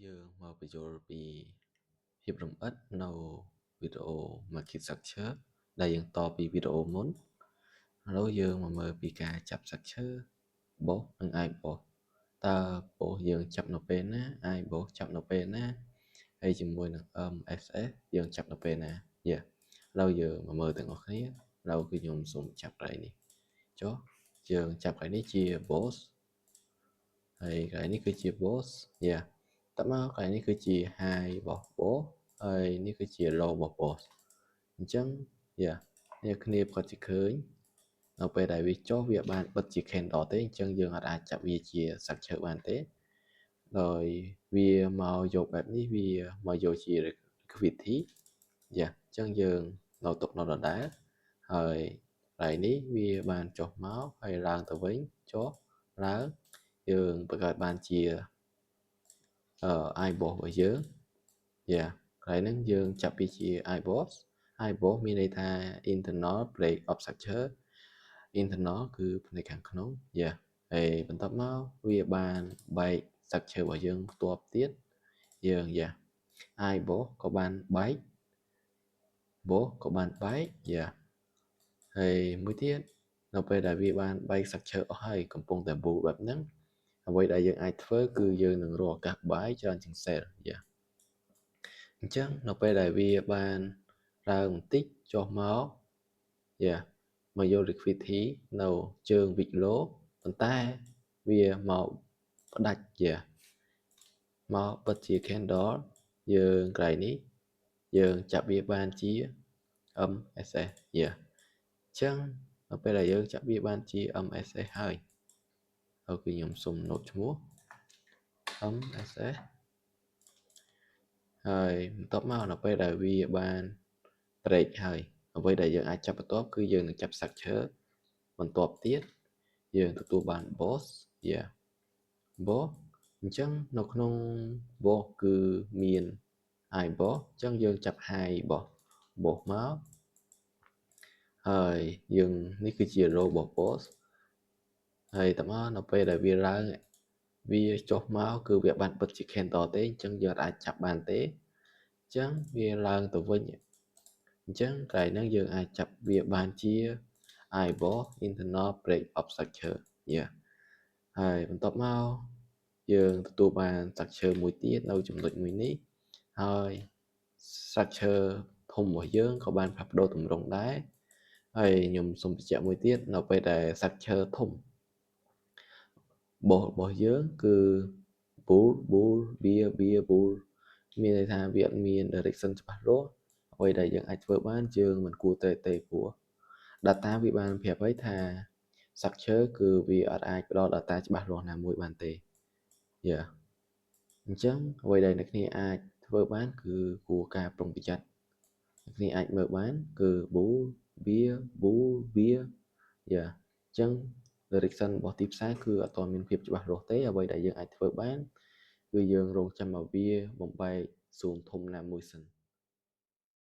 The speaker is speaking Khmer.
dương mà bây giờ bị hiệp rộng ít nào video market structure đâyยังต่อពីវីដេអូមុនហើយយើងមកមើលពីការចាប់ structure បោះនិងអាយបោះតើបោះយើងចាប់នៅពេលណាអាយបោះចាប់នៅពេលណាហើយជាមួយនឹង MSS យើងចាប់នៅពេលណាយ៉ាហើយយើងមកមើលទាំងអស់គ្នាហើយគឺខ្ញុំសូមចាប់កន្លែងនេះចុះយើងចាប់កន្លែងនេះជា boss ហើយកន្លែងនេះគឺជា boss យ៉ាតើមកកន្លែងនេះគឺជា high របស់ boss ហើយនេះគឺជា low របស់ boss អញ្ចឹងយ៉ាអ្នកគ្នាប្រកាសជាឃើញនៅពេលដែលវាចុះវាបានបិទជា candle ទេអញ្ចឹងយើងអាចចាប់វាជា structure បានទេដោយវាមកយកបែបនេះវាមកយកជា liquidity យ៉ាអញ្ចឹងយើងនៅទុកនៅដដែលហើយហើយនេះវាបានចុះមកហើយឡើងទៅវិញចុះឡើងយើងបង្កើតបានជាi boss របស់យើងយ៉ាហើយហ្នឹងយើងចាប់ពីជា i boss មានន័យថា internal break of structure internal គឺផ្នែកខាងក្នុងយ៉ាហើយបន្ទាប់មកវាបានបែក structure របស់យើងផ្ទាប់ទៀតយើងយ៉ា i boss ក៏បានបែក boss ក៏បានបែកយ៉ាហើយមួយទៀតនៅពេលដែលវាបានបែក structure អស់ហើយកំពុងតែ bull បែបហ្នឹងអ្វីដែលយើងអាចធ្វើគឺយើងនឹងរកឱកាសបាយច្រើនជាង sell យ៉ាអញ្ចឹងនៅពេលដែលវាបានឡើងបន្តិចចុះមកយ៉ាមកយក liquidity នៅជើង wick low ប៉ុន្តែវាមកផ្ដាច់យ៉ាមកបិទជា candle យើងកន្លែងនេះយើងចាប់វាបានជា MSS យ៉ាអញ្ចឹងនៅពេលដែលយើងចាប់វាបានជា MSS ហើយគឺខ្ញុំសុំ note ឈ្មោះ MSS ហើយបន្ទាប់មកនៅពេលដែលវាបាន break ហើយអ្វីដែលយើងអាចចាប់បន្ទាប់គឺយើងនឹងចាប់ structure បន្ទាប់ទៀតយើងទទួលបាន boss យ៉ា boss អញ្ចឹងនៅក្នុង boss គឺមាន high boss អញ្ចឹងយើងចាប់ high boss មកហើយយើងនេះគឺជា low boss ហើយតើមកនៅពេលដែលវាឡើងវាចុះមកគឺវាបានបិទជា candle ទេអញ្ចឹងយើងអាចចាប់បានទេអញ្ចឹងវាឡើងទៅវិញអញ្ចឹងកន្លែងហ្នឹងយើងអាចចាប់វាបានជា i boss internal break of structure យ៉ាហើយបន្ទាប់មកយើងទទួលបាន structure មួយទៀតនៅចំណុចមួយនេះហើយ structure ធំរបស់យើងក៏បានផ្លាស់ប្ដូរទម្រង់ដែរហើយខ្ញុំសូមបញ្ជាក់មួយទៀតនៅពេលដែល structure ធំរបស់យើងគឺ bull bull មានន័យថាវាអត់មាន direction ច្បាស់លាស់អ្វីដែលយើងអាចធ្វើបានយើងមិនគួរទេព្រោះ data វាបានប្រាប់ហើយថា structure គឺវាអត់អាចផ្ដល់ data ច្បាស់លាស់ណាមួយបានទេយ៉ាអញ្ចឹងអ្វីដែលអ្នកគ្នាអាចធ្វើបានគឺគួរការប្រុងប្រយ័ត្នអ្នកគ្នាអាចមើលបានគឺ bull bear យ៉ាអញ្ចឹង direction របស់ទីផ្សារគឺអត់ទាន់មានភាពច្បាស់លាស់ទេអ្វីដែលយើងអាចធ្វើបានគឺយើងរងចាំមកវាបំបែក zoom ធំណាមួយសិន